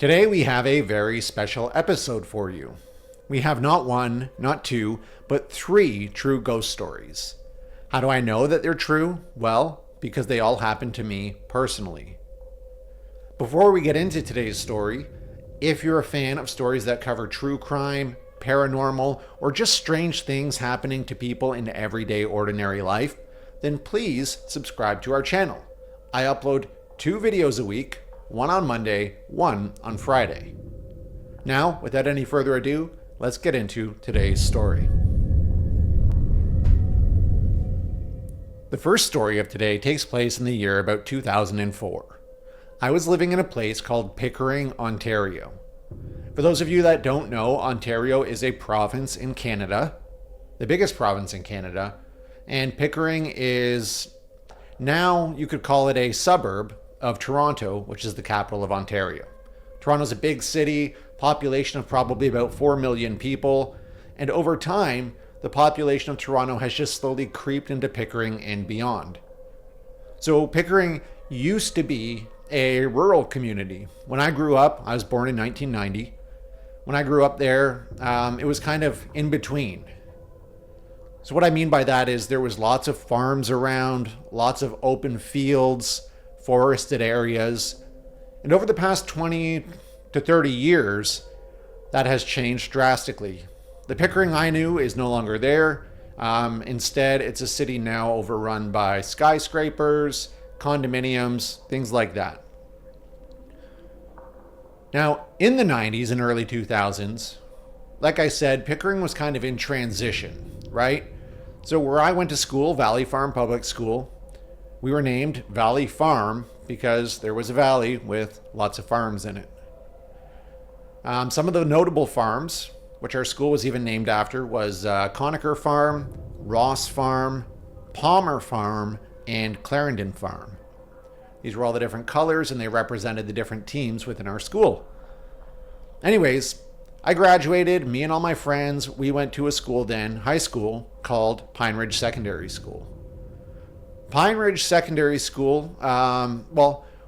Today we have a very special episode for you. We have not one, not two, but three true ghost stories. How do I know that they're true? Well, because they all happened to me personally. Before we get into today's story, if you're a fan of stories that cover true crime, paranormal, or just strange things happening to people in everyday ordinary life, then please subscribe to our channel. I upload 2 videos a week, one on Monday, one on Friday. Now, without any further ado, let's get into today's story. The first story of today takes place in the year about 2004. I was living in a place called Pickering, Ontario. For those of you that don't know, Ontario is a province in Canada, the biggest province in Canada, and Pickering is, now you could call it a suburb of Toronto, which is the capital of Ontario. Toronto's a big city, population of probably about 4 million people, and over time, the population of Toronto has just slowly creeped into Pickering and beyond. So Pickering used to be a rural community. When I grew up, I was born in 1990. When I grew up there, it was kind of in between. So what I mean by that is there was lots of farms around, lots of open fields, forested areas. And over the past 20 to 30 years, that has changed drastically. The Pickering I knew is no longer there. Instead, it's a city now overrun by skyscrapers, condominiums, things like that. Now, in the 90s and early 2000s, like I said, Pickering was kind of in transition, right? So where I went to school, Valley Farm Public School, we were named Valley Farm because there was a valley with lots of farms in it. Some of the notable farms, which our school was even named after, was Conacher Farm, Ross Farm, Palmer Farm, and Clarendon Farm. These were all the different colors and they represented the different teams within our school. Anyways, I graduated, me and all my friends, we went to a school then, high school, called Pine Ridge Secondary School. Pine Ridge Secondary School,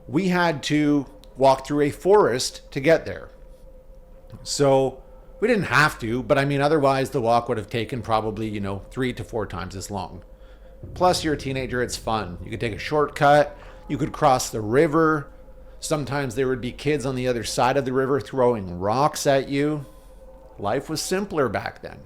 we had to walk through a forest to get there. So we didn't have to, but I mean, otherwise the walk would have taken probably, 3 to 4 times as long. Plus, you're a teenager, it's fun. You could take a shortcut, you could cross the river. Sometimes there would be kids on the other side of the river throwing rocks at you. Life was simpler back then.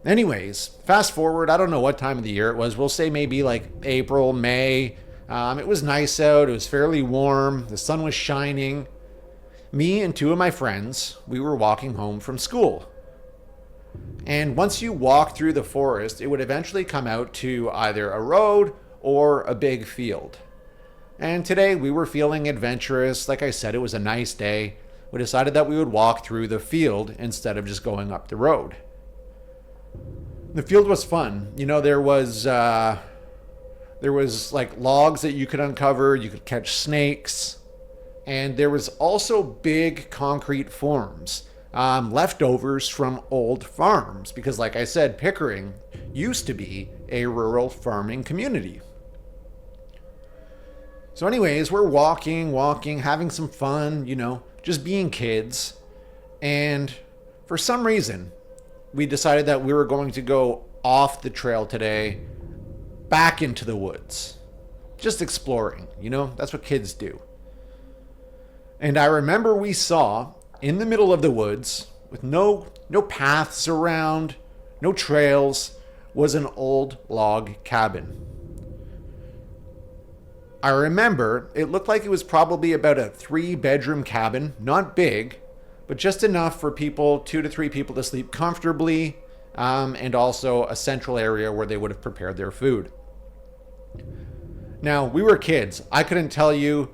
Anyways, fast forward, I don't know what time of the year it was. We'll say maybe like April, May. It was nice out. It was fairly warm. The sun was shining. Me and 2 of my friends, we were walking home from school. And once you walk through the forest, it would eventually come out to either a road or a big field. And today we were feeling adventurous. Like I said, it was a nice day. We decided that we would walk through the field instead of just going up the road. The field was fun. There was like logs that you could uncover. You could catch snakes. And there was also big concrete forms, leftovers from old farms. Because like I said, Pickering used to be a rural farming community. So anyways, we're walking, having some fun, just being kids. And for some reason, we decided that we were going to go off the trail today, back into the woods. Just exploring, that's what kids do. And I remember we saw, in the middle of the woods, with no paths around, no trails, was an old log cabin. I remember it looked like it was probably about a 3-bedroom cabin, not big, but just enough for 2 to 3 people to sleep comfortably, and also a central area where they would have prepared their food. Now, we were kids. I couldn't tell you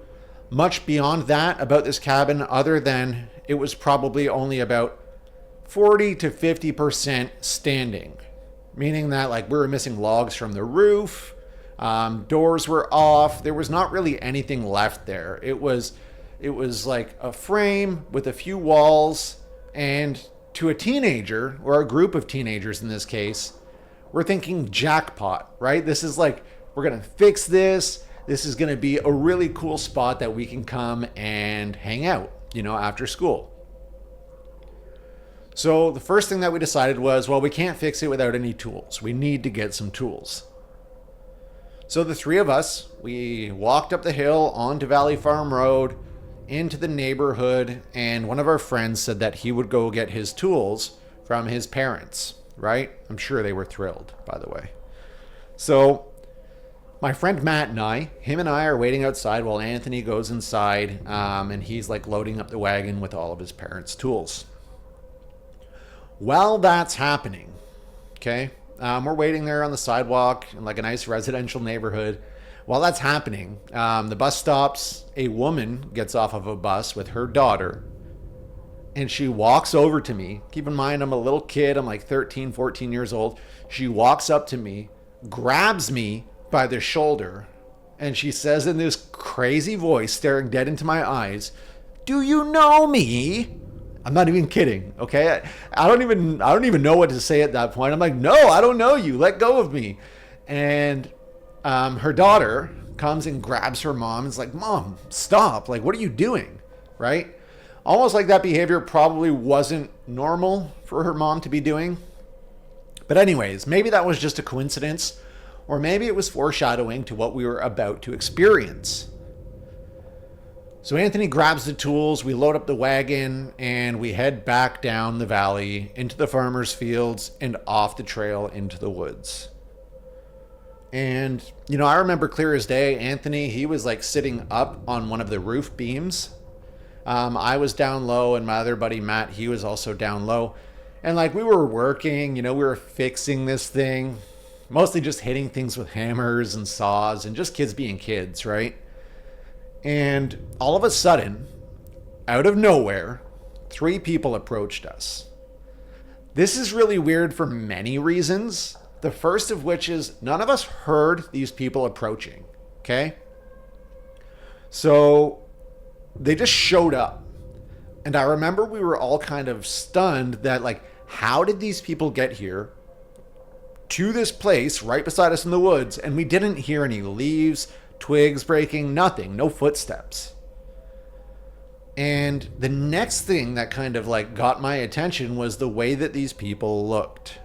much beyond that about this cabin other than it was probably only about 40 to 50% standing, meaning that like we were missing logs from the roof. Doors were off. There was not really anything left there. It was like a frame with a few walls, and to a teenager, or a group of teenagers in this case, we're thinking jackpot, right? This is like, we're going to fix this. this is going to be a really cool spot that we can come and hang out, after school. So the first thing that we decided was, well, we can't fix it without any tools. We need to get some tools. So the three of us, we walked up the hill onto Valley Farm Road, into the neighborhood, and one of our friends said that he would go get his tools from his parents, right? I'm sure they were thrilled, by the way. So my friend Matt and him and I are waiting outside while Anthony goes inside, and he's like loading up the wagon with all of his parents' tools. While that's happening, okay, we're waiting there on the sidewalk in like a nice residential neighborhood. While that's happening, the bus stops. A woman gets off of a bus with her daughter, and she walks over to me. Keep in mind, I'm a little kid. I'm like 13, 14 years old. She walks up to me, grabs me by the shoulder, and she says in this crazy voice, staring dead into my eyes, "Do you know me?" I'm not even kidding, okay? I don't even know what to say at that point. I'm like, "No, I don't know you. Let go of me." And her daughter comes and grabs her mom and is like, "Mom, stop. Like, what are you doing?" Right? Almost like that behavior probably wasn't normal for her mom to be doing. But anyways, maybe that was just a coincidence, or maybe it was foreshadowing to what we were about to experience. So Anthony grabs the tools, we load up the wagon, and we head back down the valley into the farmer's fields and off the trail into the woods. And, I remember clear as day, Anthony, he was like sitting up on one of the roof beams. I was down low, and my other buddy, Matt, he was also down low. And like we were working, we were fixing this thing, mostly just hitting things with hammers and saws and just kids being kids, right? And all of a sudden, out of nowhere, 3 people approached us. This is really weird for many reasons. The first of which is none of us heard these people approaching, okay? So they just showed up. And I remember we were all kind of stunned that, like, how did these people get here to this place right beside us in the woods, and we didn't hear any leaves, twigs breaking, nothing, no footsteps. And the next thing that kind of like got my attention was the way that these people looked.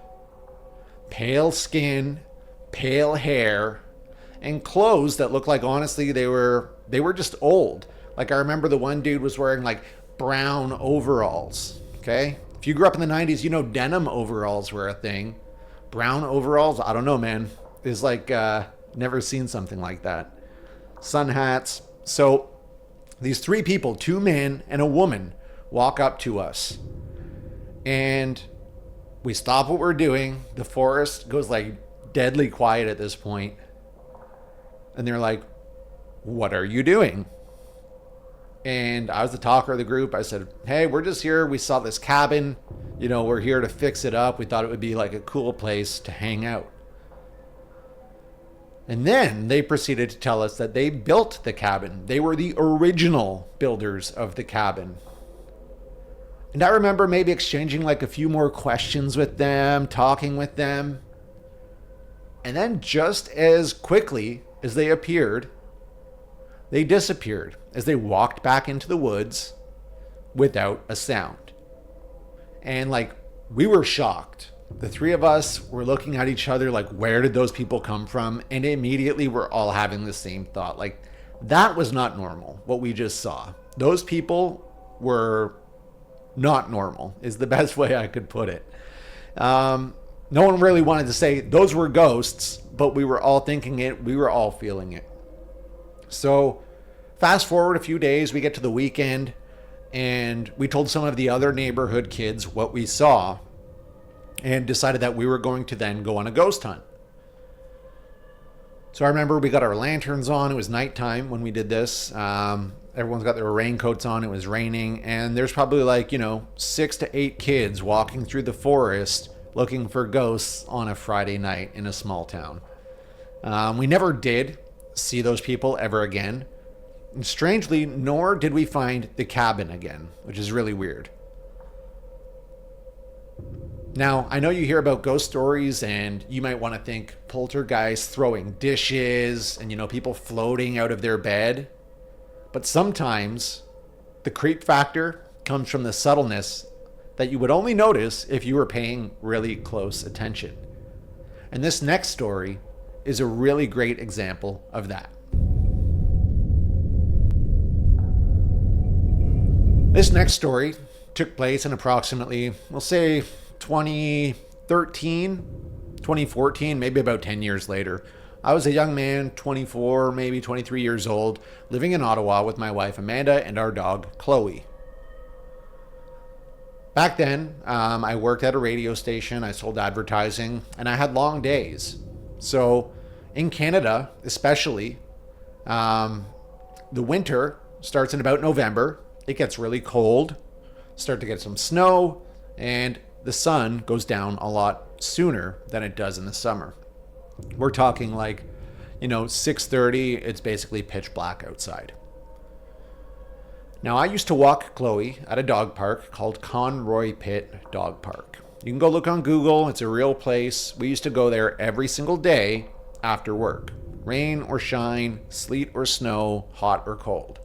Pale skin, pale hair, and clothes that looked like, honestly, they were just old. Like, I remember the one dude was wearing like brown overalls, okay? If you grew up in the 90s, denim overalls were a thing. Brown overalls, I don't know, man. It's like, never seen something like that. Sun hats. So these 3 people, 2 men and a woman, walk up to us. And we stop what we're doing. The forest goes like deadly quiet at this point. And they're like, "What are you doing?" And I was the talker of the group. I said, "Hey, we're just here. We saw this cabin. We're here to fix it up. We thought it would be like a cool place to hang out." And then they proceeded to tell us that they built the cabin. They were the original builders of the cabin. And I remember maybe exchanging like a few more questions with them, talking with them. And then just as quickly as they appeared, they disappeared as they walked back into the woods without a sound. And like, we were shocked. The 3 of us were looking at each other like, where did those people come from? And immediately we're all having the same thought. Like, that was not normal, what we just saw. Those people were not normal, is the best way I could put it. No one really wanted to say those were ghosts, but we were all thinking it. We were all feeling it. So fast forward a few days, we get to the weekend, and we told some of the other neighborhood kids what we saw and decided that we were going to then go on a ghost hunt. So I remember we got our lanterns on. It was nighttime when we did this. Everyone's got their raincoats on. It was raining. And there's probably like, 6 to 8 kids walking through the forest looking for ghosts on a Friday night in a small town. We never did see those people ever again. And strangely, nor did we find the cabin again, which is really weird. Now, I know you hear about ghost stories and you might want to think poltergeists throwing dishes and, people floating out of their bed. But sometimes the creep factor comes from the subtleness that you would only notice if you were paying really close attention. And this next story is a really great example of that. This next story took place in approximately, we'll say 2013, 2014, maybe about 10 years later. I was a young man, 24, maybe 23 years old, living in Ottawa with my wife Amanda and our dog Chloe. Back then, I worked at a radio station, I sold advertising, and I had long days. So in Canada, especially, the winter starts in about November. It gets really cold, start to get some snow, and the sun goes down a lot sooner than it does in the summer. We're talking like, 6:30, it's basically pitch black outside. Now, I used to walk Chloe at a dog park called Conroy Pit Dog Park. You can go look on Google, it's a real place. We used to go there every single day after work. Rain or shine, sleet or snow, hot or cold.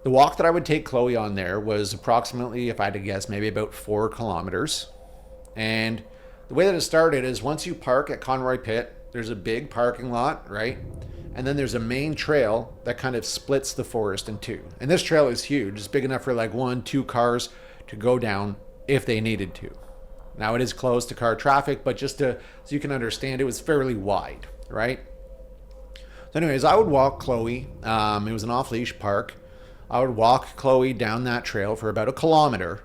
The walk that I would take Chloe on there was approximately, if I had to guess, maybe about 4 kilometers. And the way that it started is once you park at Conroy Pit, there's a big parking lot, right? And then there's a main trail that kind of splits the forest in two. And this trail is huge. It's big enough for like 1-2 cars to go down if they needed to. Now it is closed to car traffic, but so you can understand, it was fairly wide, right? So anyways, I would walk Chloe. It was an off-leash park. I would walk Chloe down that trail for about 1 kilometer,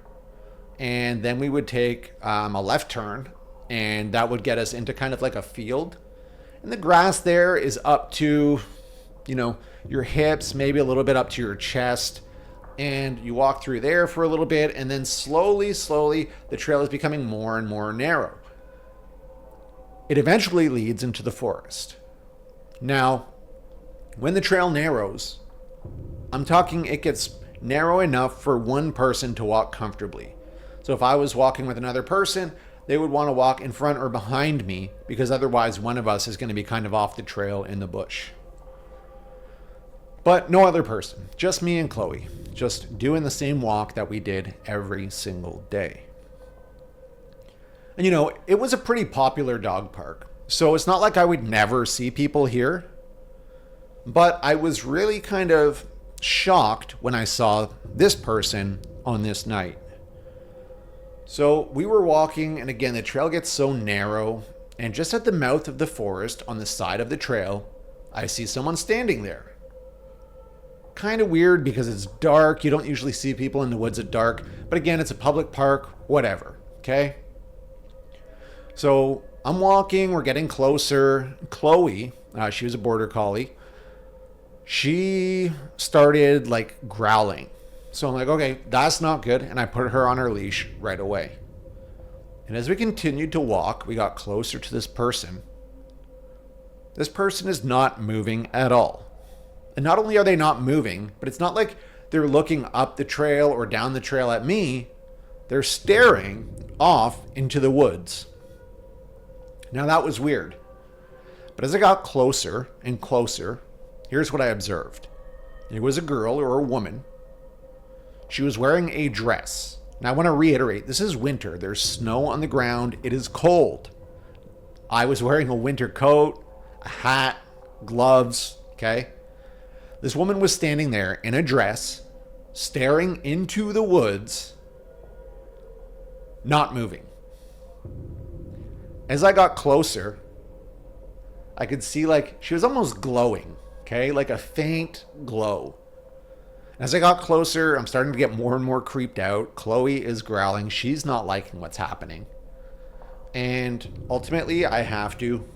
and then we would take a left turn, and that would get us into kind of like a field. And the grass there is up to, your hips, maybe a little bit up to your chest, and you walk through there for a little bit, and then slowly, the trail is becoming more and more narrow. It eventually leads into the forest. Now, when the trail narrows, I'm talking it gets narrow enough for one person to walk comfortably. So if I was walking with another person, they would want to walk in front or behind me because otherwise one of us is going to be kind of off the trail in the bush. But no other person, just me and Chloe, just doing the same walk that we did every single day. And it was a pretty popular dog park. So it's not like I would never see people here. But I was really kind of shocked when I saw this person on this night. So we were walking, and again, the trail gets so narrow, and just at the mouth of the forest on the side of the trail, I see someone standing there. Kind of weird because it's dark. You don't usually see people in the woods at dark, but again, it's a public park, whatever, okay? So I'm walking, we're getting closer. Chloe, she was a border collie, she started like growling. So I'm like, okay, that's not good. And I put her on her leash right away. And as we continued to walk, we got closer to this person. This person is not moving at all. And not only are they not moving, but it's not like they're looking up the trail or down the trail at me. They're staring off into the woods. Now that was weird. But as I got closer and closer, here's what I observed. It was a girl or a woman. She was wearing a dress. Now I want to reiterate, this is winter. There's snow on the ground. It is cold. I was wearing a winter coat, a hat, gloves, okay? This woman was standing there in a dress, staring into the woods, not moving. As I got closer, I could see she was almost glowing. Okay, like a faint glow. As I got closer, I'm starting to get more and more creeped out. Chloe is growling. She's not liking what's happening. And ultimately, I have to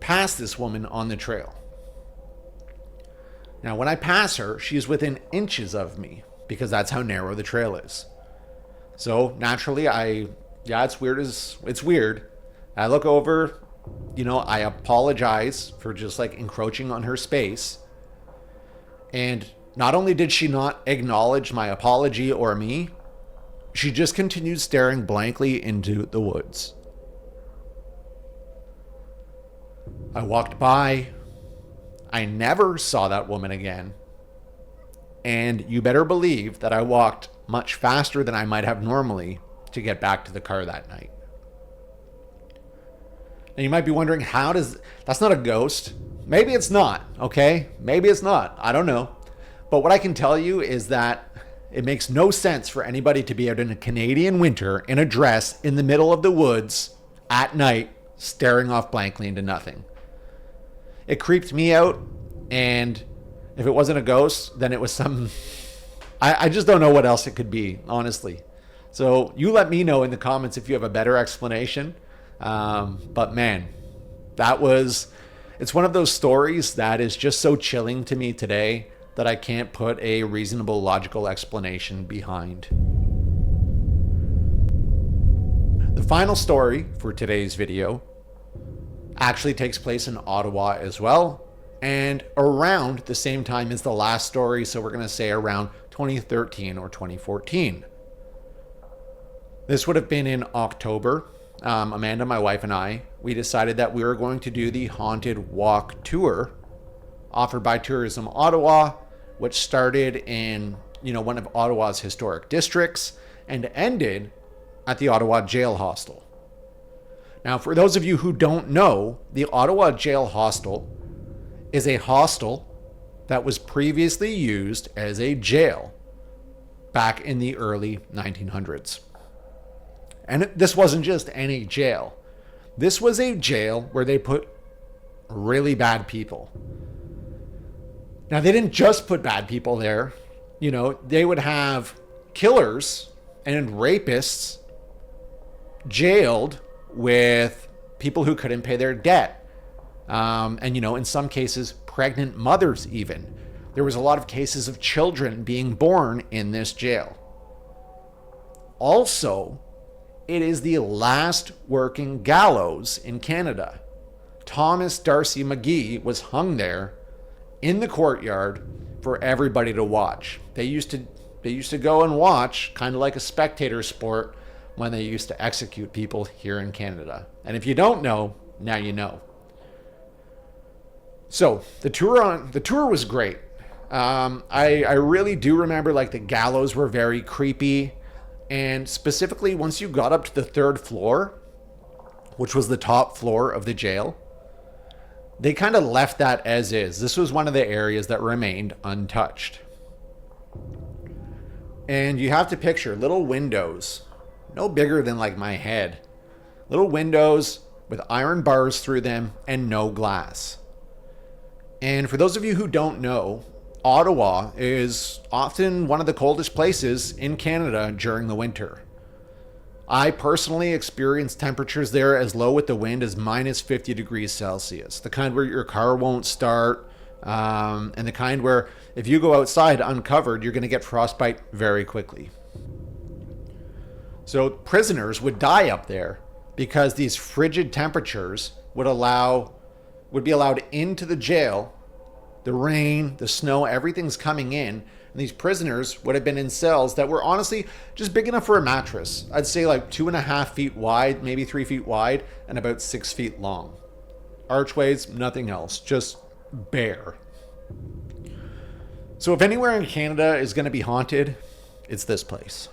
pass this woman on the trail. Now, when I pass her, she's within inches of me because that's how narrow the trail is. So naturally, it's weird. It's weird. I look over, I apologize for just encroaching on her space. And not only did she not acknowledge my apology or me, She just continued staring blankly into the woods. I walked by. I never saw that woman again. And you better believe that I walked much faster than I might have normally to get back to the car that night. And you might be wondering, that's not a ghost. Maybe it's not, okay? Maybe it's not. I don't know. But what I can tell you is that it makes no sense for anybody to be out in a Canadian winter in a dress in the middle of the woods at night, staring off blankly into nothing. It creeped me out, and if it wasn't a ghost, then it was some... I just don't know what else it could be, honestly. So you let me know in the comments if you have a better explanation. But man, it's one of those stories that is just so chilling to me today that I can't put a reasonable, logical explanation behind. The final story for today's video actually takes place in Ottawa as well, and around the same time as the last story, so we're going to say around 2013 or 2014. This would have been in October. Amanda, my wife, and I, we decided that we were going to do the Haunted Walk tour offered by Tourism Ottawa, which started in, one of Ottawa's historic districts and ended at the Ottawa Jail Hostel. Now, for those of you who don't know, the Ottawa Jail Hostel is a hostel that was previously used as a jail back in the early 1900s. And this wasn't just any jail. This was a jail where they put really bad people. Now, they didn't just put bad people there. They would have killers and rapists jailed with people who couldn't pay their debt. And, in some cases, pregnant mothers even. There was a lot of cases of children being born in this jail. Also, it is the last working gallows in Canada. Thomas Darcy McGee was hung there in the courtyard for everybody to watch. They used to go and watch, kind of like a spectator sport, when they used to execute people here in Canada. And if you don't know, now you know. So the tour was great. I really do remember the gallows were very creepy. And specifically, once you got up to the third floor, which was the top floor of the jail, they kind of left that as is. This was one of the areas that remained untouched. And you have to picture little windows, no bigger than my head. Little windows with iron bars through them and no glass. And for those of you who don't know, Ottawa is often one of the coldest places in Canada during the winter. I personally experienced temperatures there as low with the wind as minus 50 degrees Celsius. The kind where your car won't start, and the kind where if you go outside uncovered, you're going to get frostbite very quickly. So prisoners would die up there because these frigid temperatures would be allowed into the jail. The rain, the snow, everything's coming in. And these prisoners would have been in cells that were honestly just big enough for a mattress. I'd say 2.5 feet wide, maybe 3 feet wide, and about 6 feet long. Archways, nothing else, just bare. So if anywhere in Canada is going to be haunted, it's this place.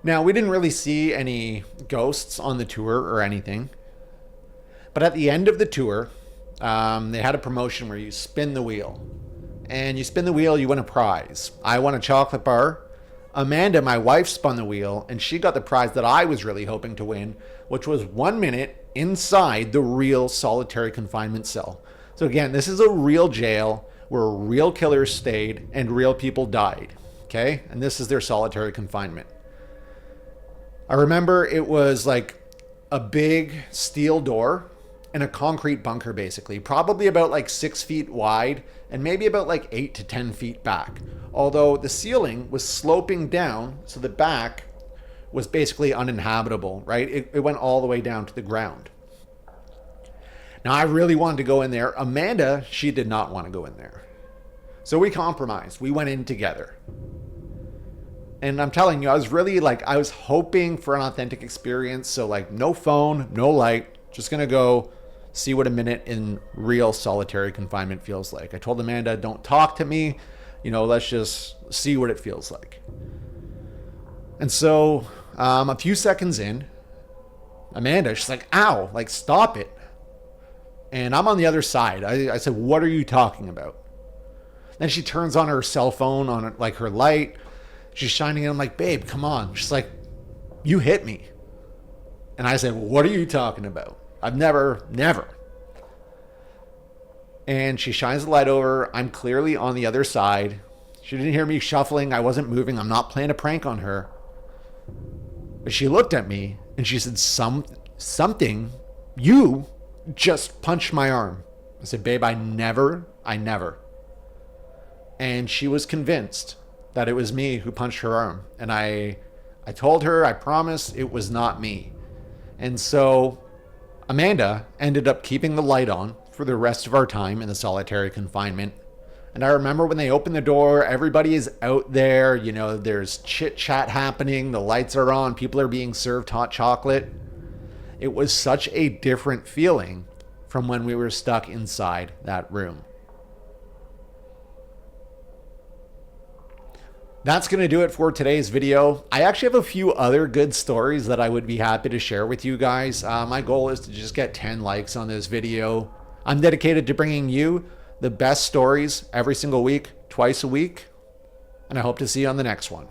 Now, we didn't really see any ghosts on the tour or anything. But at the end of the tour, they had a promotion where you spin the wheel. And you spin the wheel, you win a prize. I won a chocolate bar. Amanda, my wife, spun the wheel, and she got the prize that I was really hoping to win, which was 1 minute inside the real solitary confinement cell. So again, this is a real jail where real killers stayed and real people died. Okay? And this is their solitary confinement. I remember it was a big steel door and a concrete bunker, basically, probably about 6 feet wide and maybe about 8 to 10 feet back. Although the ceiling was sloping down, so the back was basically uninhabitable, right? It went all the way down to the ground. Now, I really wanted to go in there. Amanda, she did not want to go in there. So we compromised. We went in together. And I'm telling you, I was really like, I was hoping for an authentic experience. So like no phone, no light, just going to go see what a minute in real solitary confinement feels like. I told Amanda, don't talk to me, let's just see what it feels like. And so a few seconds in, Amanda, she's like, ow, like stop it. And I'm on the other side. I said, what are you talking about? Then she turns on her cell phone on like her light. She's shining it. I'm like, babe, come on. She's like, you hit me. And I said, what are you talking about? I've never. And she shines the light over. I'm clearly on the other side. She didn't hear me shuffling. I wasn't moving. I'm not playing a prank on her. But she looked at me and she said, something, you just punched my arm. I said, babe, I never. And she was convinced that it was me who punched her arm. And I told her, I promised it was not me. And so Amanda ended up keeping the light on for the rest of our time in the solitary confinement. And I remember when they opened the door, everybody is out there, there's chit chat happening, the lights are on, people are being served hot chocolate. It was such a different feeling from when we were stuck inside that room. That's going to do it for today's video. I actually have a few other good stories that I would be happy to share with you guys. My goal is to just get 10 likes on this video. I'm dedicated to bringing you the best stories every single week, twice a week, and I hope to see you on the next one.